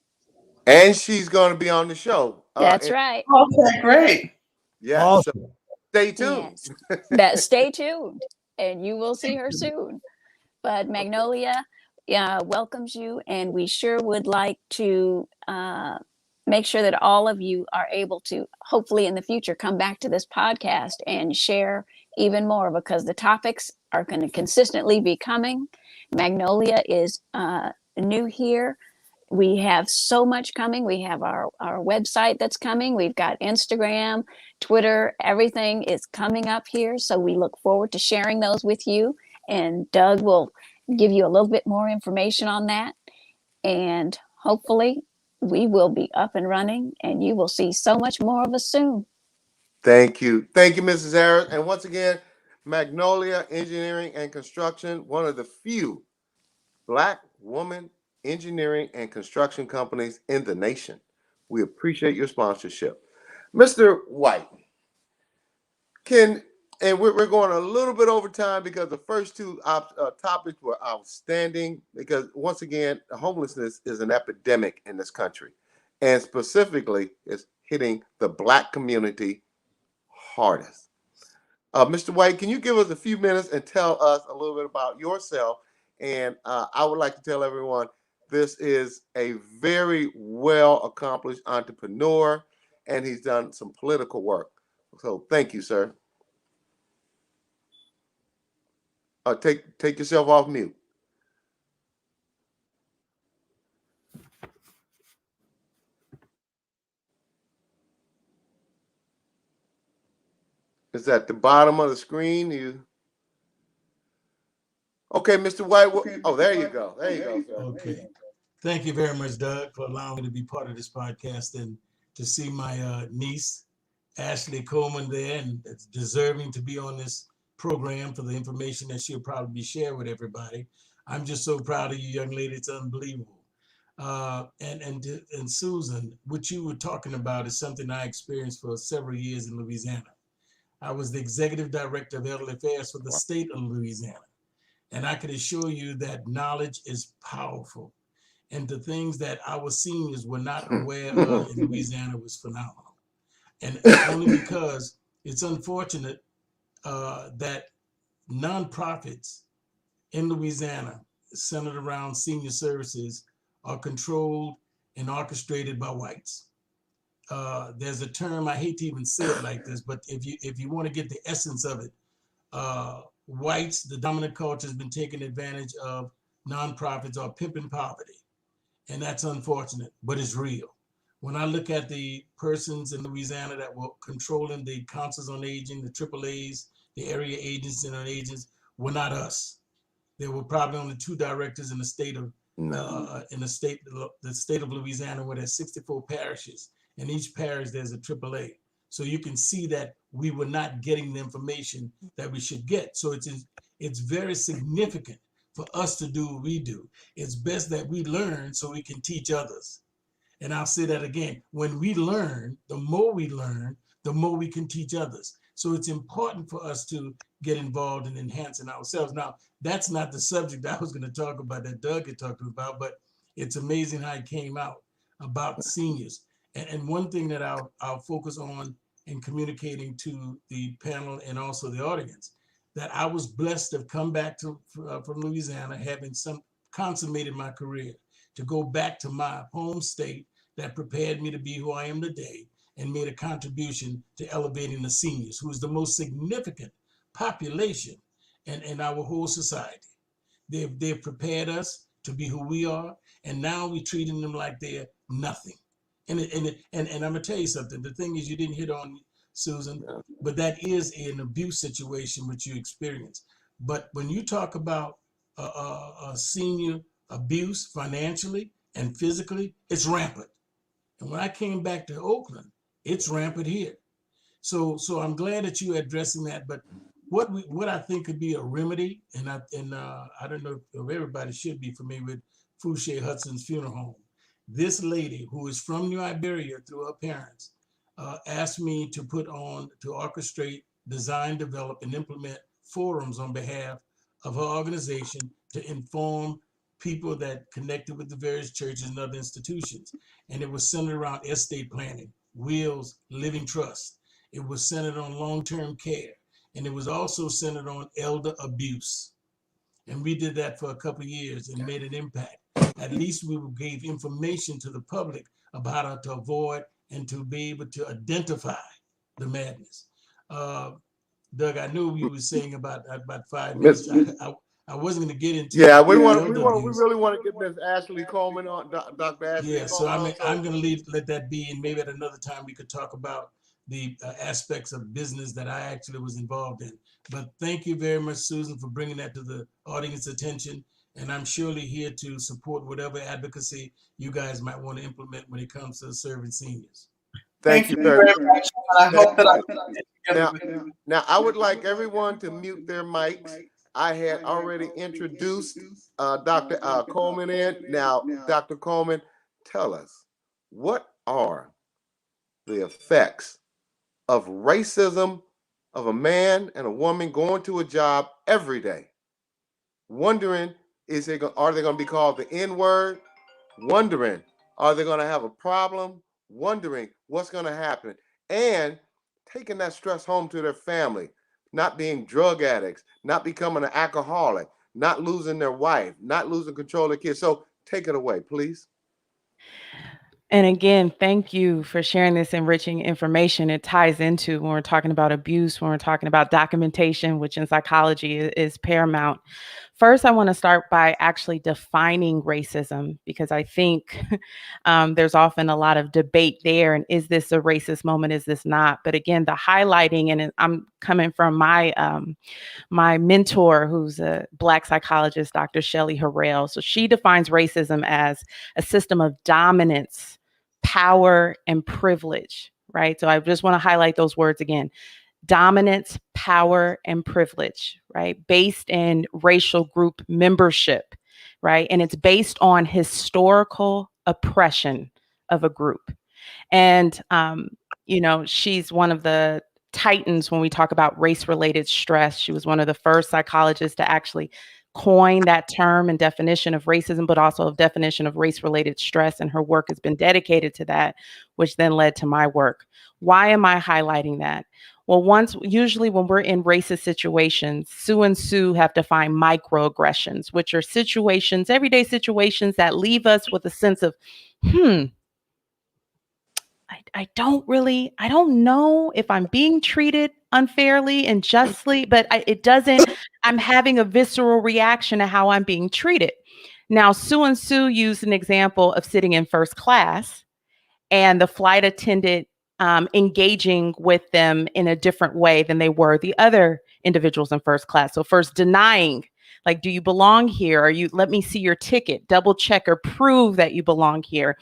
And she's going to be on the show. That's right. Okay, great. Yeah. Awesome. So stay tuned. Yes. Stay tuned, and you will see her soon. But Magnolia welcomes you, and we sure would like to make sure that all of you are able to, hopefully in the future, come back to this podcast and share even more, because the topics are going to consistently be coming. Magnolia is new here. We have so much coming. We have our website that's coming. We've got Instagram, Twitter, everything is coming up here. So we look forward to sharing those with you. And Doug will give you a little bit more information on that. And hopefully we will be up and running, and you will see so much more of us soon. Thank you. Thank you, Mrs. Harris. And once again, Magnolia Engineering and Construction, one of the few Black woman engineering and construction companies in the nation. We appreciate your sponsorship. Mr. White, and we're going a little bit over time because the first two topics were outstanding, because once again, homelessness is an epidemic in this country, and specifically it's hitting the Black community hardest. Mr. White, can you give us a few minutes and tell us a little bit about yourself? And I would like to tell everyone, this is a very well accomplished entrepreneur, and he's done some political work. So thank you, sir. Take yourself off mute. It's at the bottom of the screen. Okay, Mr. White. Oh, there you go. There you go, sir. Okay. Thank you very much, Doug, for allowing me to be part of this podcast and to see my niece, Ashley Coleman, there, and it's deserving to be on this program for the information that she'll probably share with everybody. I'm just so proud of you, young lady. It's unbelievable. And Susan, what you were talking about is something I experienced for several years in Louisiana. I was the executive director of elderly affairs for the state of Louisiana. And I can assure you that knowledge is powerful. And the things that our seniors were not aware of in Louisiana was phenomenal. And only because it's unfortunate that nonprofits in Louisiana centered around senior services are controlled and orchestrated by whites. There's a term, I hate to even say it like this, but if you want to get the essence of it, whites, the dominant culture, has been taking advantage of nonprofits or pimping poverty. And that's unfortunate, but it's real. When I look at the persons in Louisiana that were controlling the councils on aging, the AAAs, the area agents and agents, were not us. There were probably only 2 directors in the state of the state of Louisiana, where there's 64 parishes. In each parish, there's a AAA. So you can see that we were not getting the information that we should get. So it's very significant for us to do what we do. It's best that we learn so we can teach others. And I'll say that again. When we learn, the more we learn, the more we can teach others. So it's important for us to get involved in enhancing ourselves. Now, that's not the subject I was going to talk about that Doug had talked about, but it's amazing how it came out about seniors. And one thing that I'll focus on in communicating to the panel and also the audience, that I was blessed to have come back from Louisiana, having consummated my career, to go back to my home state that prepared me to be who I am today and made a contribution to elevating the seniors, who is the most significant population in our whole society. They've prepared us to be who we are, and now we're treating them like they're nothing. And I'm gonna tell you something. The thing is, you didn't hit on, Susan, but that is an abuse situation which you experience. But when you talk about senior abuse financially and physically, it's rampant. And when I came back to Oakland, it's rampant here. So I'm glad that you're addressing that. But what I think could be a remedy, and I don't know if everybody should be familiar with Fouché Hudson's funeral home. This lady, who is from New Iberia through her parents, asked me to orchestrate, design, develop, and implement forums on behalf of her organization to inform people that connected with the various churches and other institutions. And it was centered around estate planning, wills, living trust. It was centered on long-term care. And it was also centered on elder abuse. And we did that for a couple of years and made an impact. At least we gave information to the public about how to avoid and to be able to identify the madness. Doug, I knew you were saying about 5 minutes. I wasn't going to get into. Yeah, we really want to get Miss Ashley Coleman on, Dr. Ashley. Yeah, so I'm going to let that be, and maybe at another time we could talk about the aspects of business that I actually was involved in. But thank you very much, Susan, for bringing that to the audience attention. And I'm surely here to support whatever advocacy you guys might want to implement when it comes to serving seniors. Thank you very much. I hope that now, I would like everyone to mute their mics. I had already introduced Dr. Coleman in. Now, Dr. Coleman, tell us, what are the effects of racism of a man and a woman going to a job every day, wondering, are they going to be called the N-word? Wondering, are they going to have a problem? Wondering what's going to happen, and taking that stress home to their family, not being drug addicts, not becoming an alcoholic, not losing their wife, not losing control of their kids. So take it away, please. And again, thank you for sharing this enriching information. It ties into when we're talking about abuse, when we're talking about documentation, which in psychology is paramount. First, I want to start by actually defining racism, because I think there's often a lot of debate there. And is this a racist moment? Is this not? But again, the highlighting, and I'm coming from my mentor, who's a Black psychologist, Dr. Shelley Harrell. So she defines racism as a system of dominance, power, and privilege, right? So I just want to highlight those words again: dominance, power, and privilege, right? Based in racial group membership, right? And it's based on historical oppression of a group. And, she's one of the titans when we talk about race-related stress. She was one of the first psychologists to actually coined that term and definition of racism, but also a definition of race-related stress, and her work has been dedicated to that, which then led to my work. Why am I highlighting that? Well, usually when we're in racist situations, Sue and Sue have defined microaggressions, which are situations, everyday situations that leave us with a sense of, I don't know if I'm being treated unfairly and justly, but I'm having a visceral reaction to how I'm being treated. Now, Sue and Sue used an example of sitting in first class and the flight attendant engaging with them in a different way than they were the other individuals in first class. So first denying, like, do you belong here? Let me see your ticket, double check or prove that you belong here.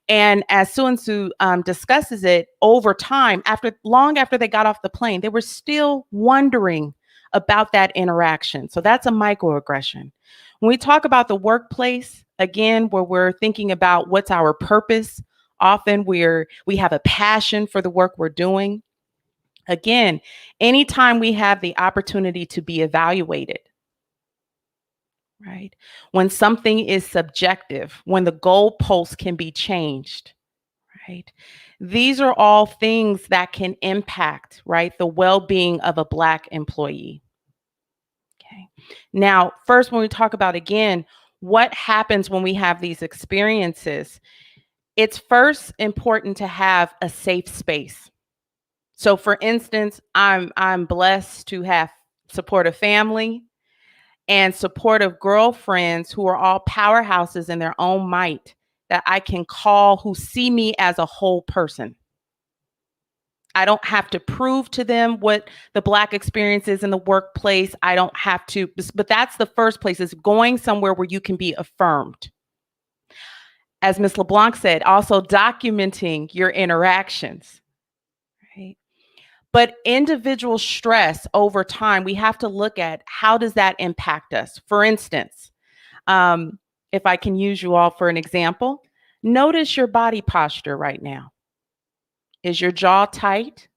And as Sue and Sue discusses it over time, long after they got off the plane, they were still wondering about that interaction. So that's a microaggression. When we talk about the workplace, again, where we're thinking about what's our purpose, often we have a passion for the work we're doing. Again, anytime we have the opportunity to be evaluated, right? When something is subjective, when the goalposts can be changed, right? These are all things that can impact, right, the well-being of a Black employee. Okay. Now, first, when we talk about, again, what happens when we have these experiences, it's first important to have a safe space. So, for instance, I'm blessed to have supportive family and supportive girlfriends who are all powerhouses in their own might that I can call, who see me as a whole person. I don't have to prove to them what the Black experience is in the workplace. I don't have to, but that's the first place, is going somewhere where you can be affirmed. As Ms. LeBlanc said, also documenting your interactions, right? But individual stress over time, we have to look at, how does that impact us? For instance, if I can use you all for an example, notice your body posture right now. Is your jaw tight?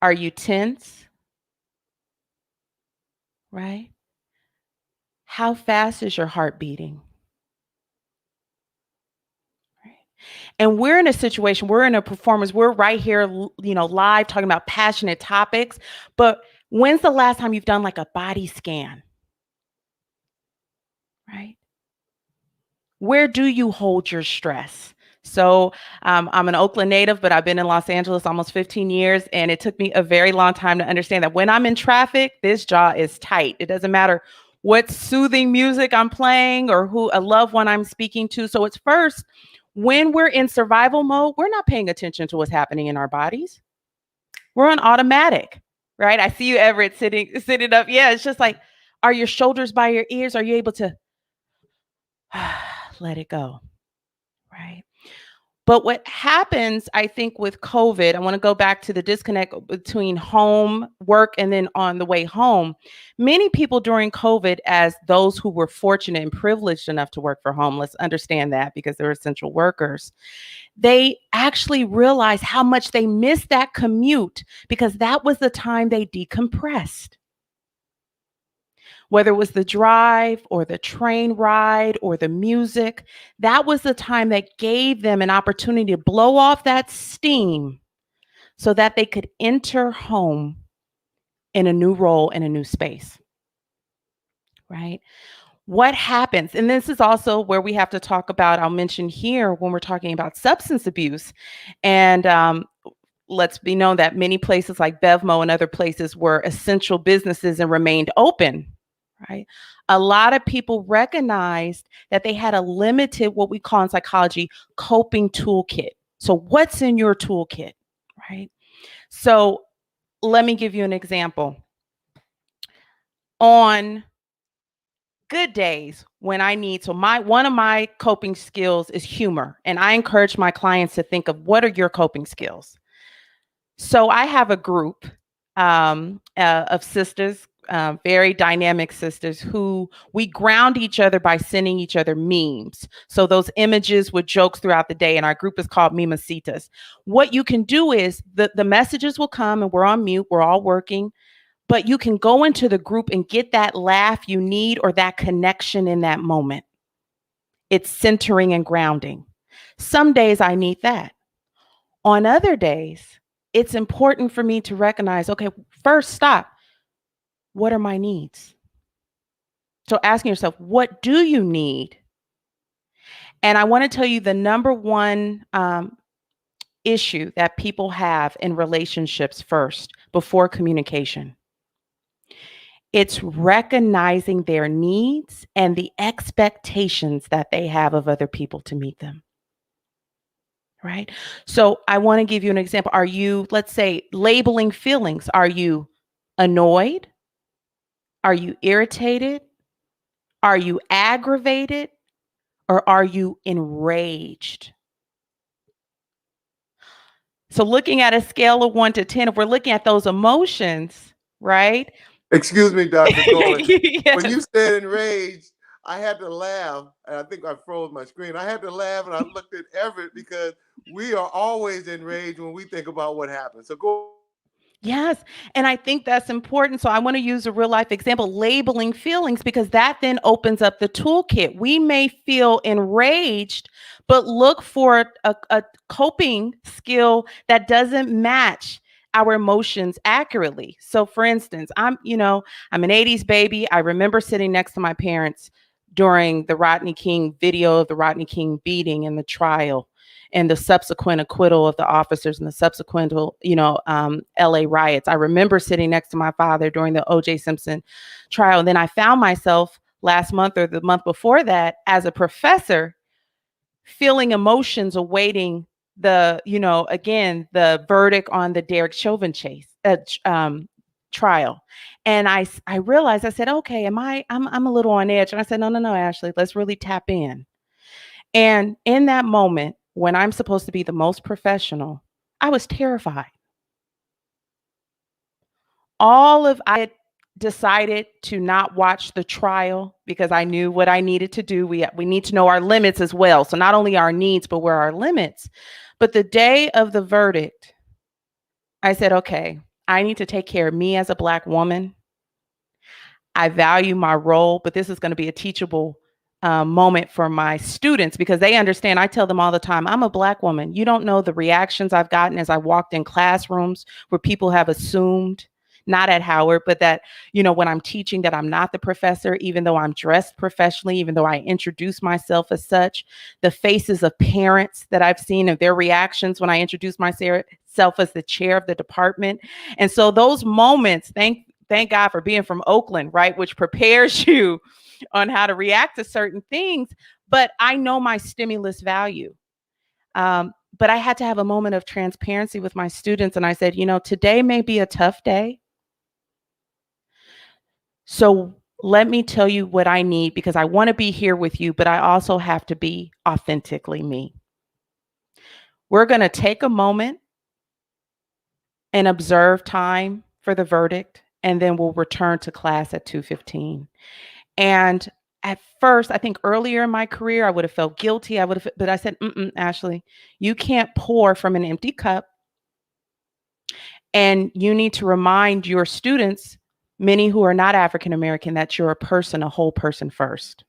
Are you tense? Right? How fast is your heart beating? And we're in a situation, we're in a performance, we're right here, live talking about passionate topics. But when's the last time you've done like a body scan? Right? Where do you hold your stress? So I'm an Oakland native, but I've been in Los Angeles almost 15 years. And it took me a very long time to understand that when I'm in traffic, this jaw is tight. It doesn't matter what soothing music I'm playing or who a loved one I'm speaking to. So it's first, when we're in survival mode, we're not paying attention to what's happening in our bodies. We're on automatic, right? I see you, Everett, sitting up. Yeah, it's just like, are your shoulders by your ears? Are you able to let it go, right? But what happens, I think, with COVID, I want to go back to the disconnect between home, work, and then on the way home. Many people during COVID, as those who were fortunate and privileged enough to work for home, let's understand that because they're essential workers, they actually realized how much they missed that commute because that was the time they decompressed. Whether it was the drive or the train ride or the music, that was the time that gave them an opportunity to blow off that steam so that they could enter home in a new role, in a new space, right? What happens, and this is also where we have to talk about, I'll mention here when we're talking about substance abuse, and let's be known that many places like Bevmo and other places were essential businesses and remained open. Right? A lot of people recognized that they had a limited, what we call in psychology, coping toolkit. So what's in your toolkit, right? So let me give you an example. On good days when I need, one of my coping skills is humor. And I encourage my clients to think of, what are your coping skills? So I have a group of sisters, very dynamic sisters, who we ground each other by sending each other memes. So those images with jokes throughout the day, and our group is called Mimecitas. What you can do is the messages will come and we're on mute, we're all working, but you can go into the group and get that laugh you need or that connection in that moment. It's centering and grounding. Some days I need that. On other days, it's important for me to recognize, okay, first stop. What are my needs? So asking yourself, what do you need? And I want to tell you the number one issue that people have in relationships first, before communication. It's recognizing their needs and the expectations that they have of other people to meet them. Right? So I want to give you an example. Are you, let's say, labeling feelings? Are you annoyed? Are you irritated? Are you aggravated? Or are you enraged? So looking at a scale of 1 to 10, if we're looking at those emotions, right? Excuse me, Dr. Coleman. Yes. When you said enraged, I had to laugh, and I think I froze my screen. I had to laugh, and I looked at Everett because we are always enraged when we think about what happened. So go. Yes. And I think that's important. So I want to use a real life example, labeling feelings, because that then opens up the toolkit. We may feel enraged, but look for a coping skill that doesn't match our emotions accurately. So for instance, I'm an 80s baby. I remember sitting next to my parents during the Rodney King video of the Rodney King beating and the trial and the subsequent acquittal of the officers and the subsequent, LA riots. I remember sitting next to my father during the O.J. Simpson trial. And then I found myself last month or the month before that as a professor feeling emotions awaiting the verdict on the Derek Chauvin trial. And I realized, I said, okay, I'm a little on edge. And I said, no, Ashley, let's really tap in. And in that moment, when I'm supposed to be the most professional, I was terrified. I had decided to not watch the trial because I knew what I needed to do. We need to know our limits as well. So not only our needs, but where our limits. But the day of the verdict, I said, okay, I need to take care of me as a Black woman. I value my role, but this is going to be a teachable moment for my students because they understand. I tell them all the time, I'm a Black woman. You don't know the reactions I've gotten as I walked in classrooms where people have assumed, not at Howard, but that, when I'm teaching that I'm not the professor, even though I'm dressed professionally, even though I introduce myself as such, the faces of parents that I've seen and their reactions when I introduce myself as the chair of the department. And so those moments, thank God for being from Oakland, right? Which prepares you on how to react to certain things. But I know my stimulus value. But I had to have a moment of transparency with my students. And I said, today may be a tough day. So let me tell you what I need because I want to be here with you, but I also have to be authentically me. We're going to take a moment and observe time for the verdict. And then we'll return to class at 2:15. And at first, I think earlier in my career, I would have felt guilty. But I said, Ashley, you can't pour from an empty cup. And you need to remind your students, many who are not African-American, that you're a person, a whole person first.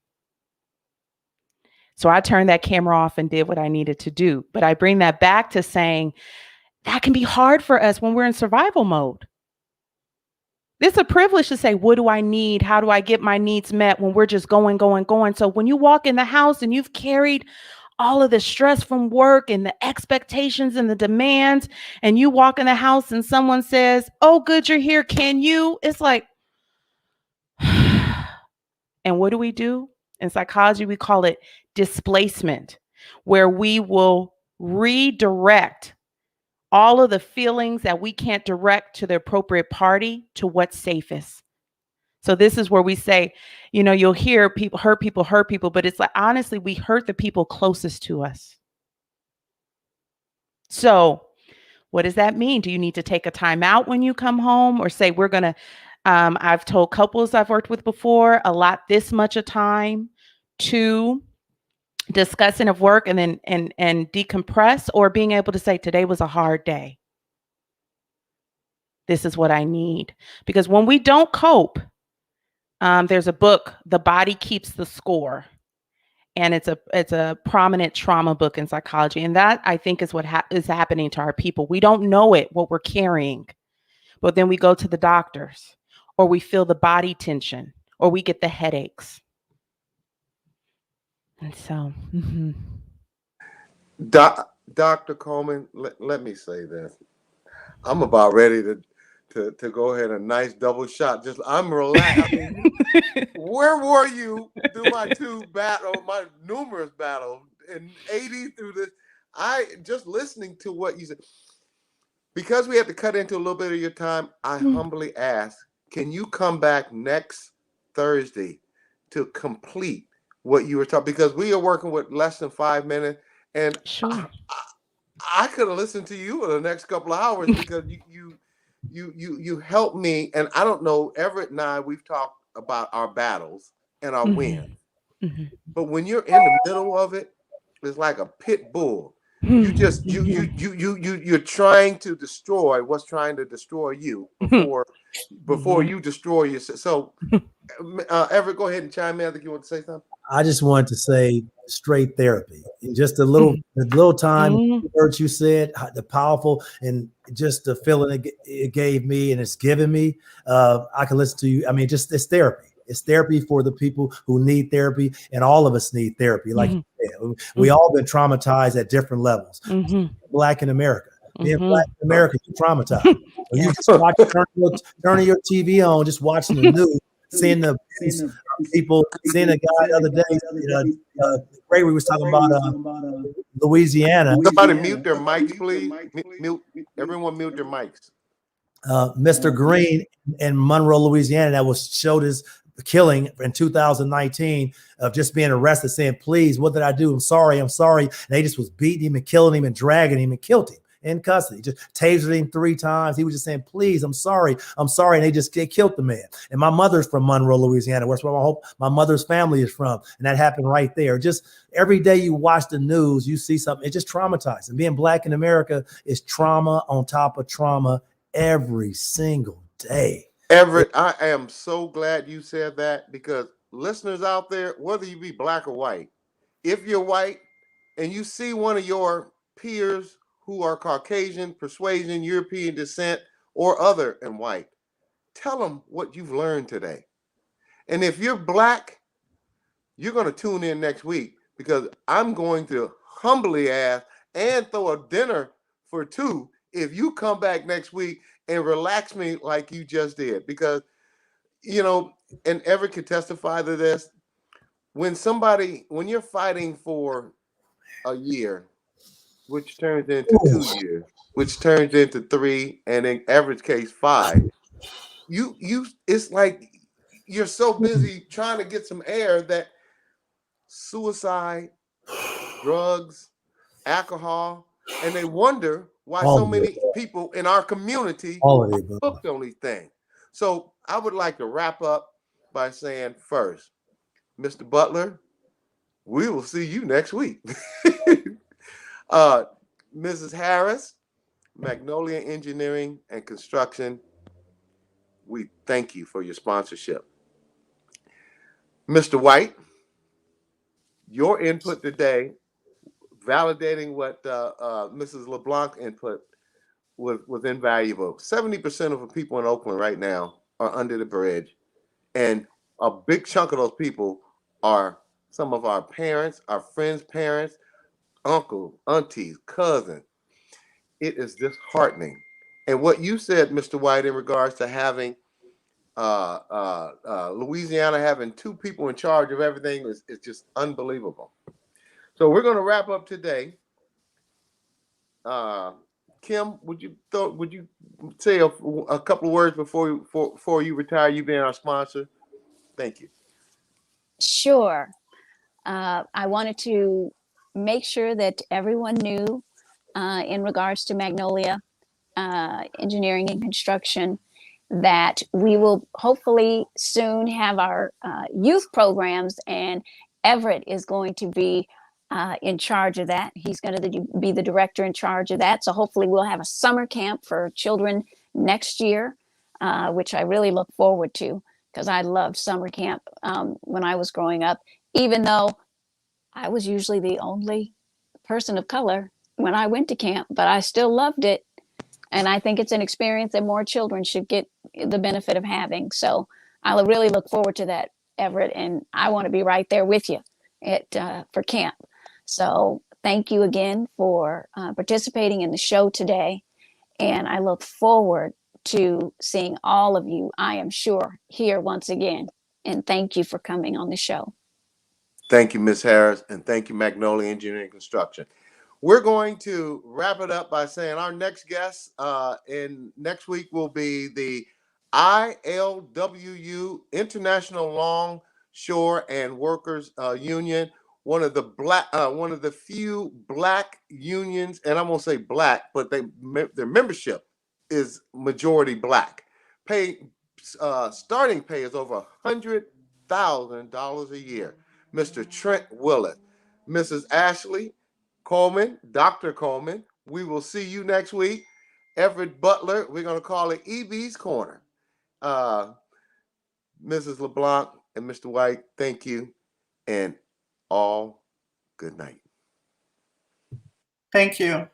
So I turned that camera off and did what I needed to do. But I bring that back to saying that can be hard for us when we're in survival mode. It's a privilege to say, what do I need? How do I get my needs met when we're just going? So when you walk in the house and you've carried all of the stress from work and the expectations and the demands, and you walk in the house and someone says, oh, good, you're here. Can you? It's like, and what do? In psychology, we call it displacement, where we will redirect all of the feelings that we can't direct to the appropriate party to what's safest. So this is where we say, you'll hear people hurt people, but it's like, honestly, we hurt the people closest to us. So what does that mean? Do you need to take a time out when you come home or say, we're going to, I've told couples I've worked with before, allot this much of time to discussing of work and then and decompress, or being able to say, today was a hard day. This is what I need. Because when we don't cope, there's a book, The Body Keeps the Score. And it's a prominent trauma book in psychology. And that, I think, is what is happening to our people. We don't know what we're carrying, but then we go to the doctors, or we feel the body tension, or we get the headaches. And so, Dr. Coleman, let me say this. I'm about ready to go ahead and nice double shot. I'm relaxed. I mean, where were you through my numerous battles in 80 through this? I just listening to what you said. Because we have to cut into a little bit of your time, I humbly ask, can you come back next Thursday to complete what you were talking? Because we are working with less than 5 minutes, and sure. I could have listened to you for the next couple of hours because you helped me. And I don't know, Everett and I, we've talked about our battles and our wins. But when you're in the middle of it, it's like a pit bull. You're trying to destroy what's trying to destroy you before you destroy yourself. So Everett, go ahead and chime in. I think you want to say something. I just wanted to say straight therapy. Just the little time words you said, the powerful, and just the feeling it gave me and it's given me. I can listen to you. I mean, just it's therapy. It's therapy for the people who need therapy, and all of us need therapy. Like you said, we all been traumatized at different levels. Black in America. Being Black in America, you're traumatized. When you just watch, turning your TV on, just watching the news, seeing the people, seeing a guy the other day, Gregory was talking about Louisiana. Somebody mute their mics, please. Everyone mute their mics. Mr. Green in Monroe, Louisiana, that was showed his killing in 2019 of just being arrested, saying, please, what did I do? I'm sorry. And they just was beating him and killing him and dragging him and killed him in custody. Just tasered him 3 times. He was just saying, please, I'm sorry. And they just killed the man. And my mother's from Monroe, Louisiana. That's where my mother's family is from. And that happened right there. Just every day you watch the news, you see something. It just traumatized. And being Black in America is trauma on top of trauma every single day. Everett, I am so glad you said that, because listeners out there, whether you be Black or white, if you're white and you see one of your peers who are Caucasian, persuasion, European descent, or other and white, tell them what you've learned today. And if you're Black, you're going to tune in next week, because I'm going to humbly ask and throw a dinner for 2 if you come back next week and relax me like you just did. Because, and Everett can testify to this, when you're fighting for a year, which turns into 2 years, which turns into 3, and in Everett's case, 5, it's like you're so busy trying to get some air that suicide, drugs, alcohol, and they wonder why so many people in our community are hooked on these things. So I would like to wrap up by saying, first, Mr. Butler, we will see you next week. Mrs. Harris, Magnolia Engineering and Construction, we thank you for your sponsorship. Mr. White, your input today, validating what Mrs. LeBlanc input was invaluable. 70% of the people in Oakland right now are under the bridge, and a big chunk of those people are some of our parents, our friends' parents, uncles, aunties, cousins. It is disheartening. And what you said, Mr. White, in regards to having Louisiana having 2 people in charge of everything is just unbelievable. So we're going to wrap up today. Kim, would you say a couple of words before you retire? You being our sponsor. Thank you. Sure. I wanted to make sure that everyone knew in regards to Magnolia Engineering and Construction that we will hopefully soon have our youth programs, and Everett is going to be in charge of that. He's going to be the director in charge of that. So hopefully we'll have a summer camp for children next year, which I really look forward to, because I loved summer camp when I was growing up, even though I was usually the only person of color when I went to camp, but I still loved it. And I think it's an experience that more children should get the benefit of having. So I really look forward to that, Everett, and I want to be right there with you for camp. So thank you again for participating in the show today. And I look forward to seeing all of you, I am sure, here once again. And thank you for coming on the show. Thank you, Ms. Harris, and thank you, Magnolia Engineering Construction. We're going to wrap it up by saying our next guest in next week will be the ILWU, International Longshore and Workers Union, one of the few black unions, and I'm gonna say black, but their membership is majority black. Starting pay is over $100,000 a year. Mr. Trent Willett, Mrs. Ashley Coleman, Dr. Coleman, we will see you next week. Everett Butler, we're going to call it EB's Corner. Mrs. LeBlanc and Mr. White, thank you, and all good night. Thank you.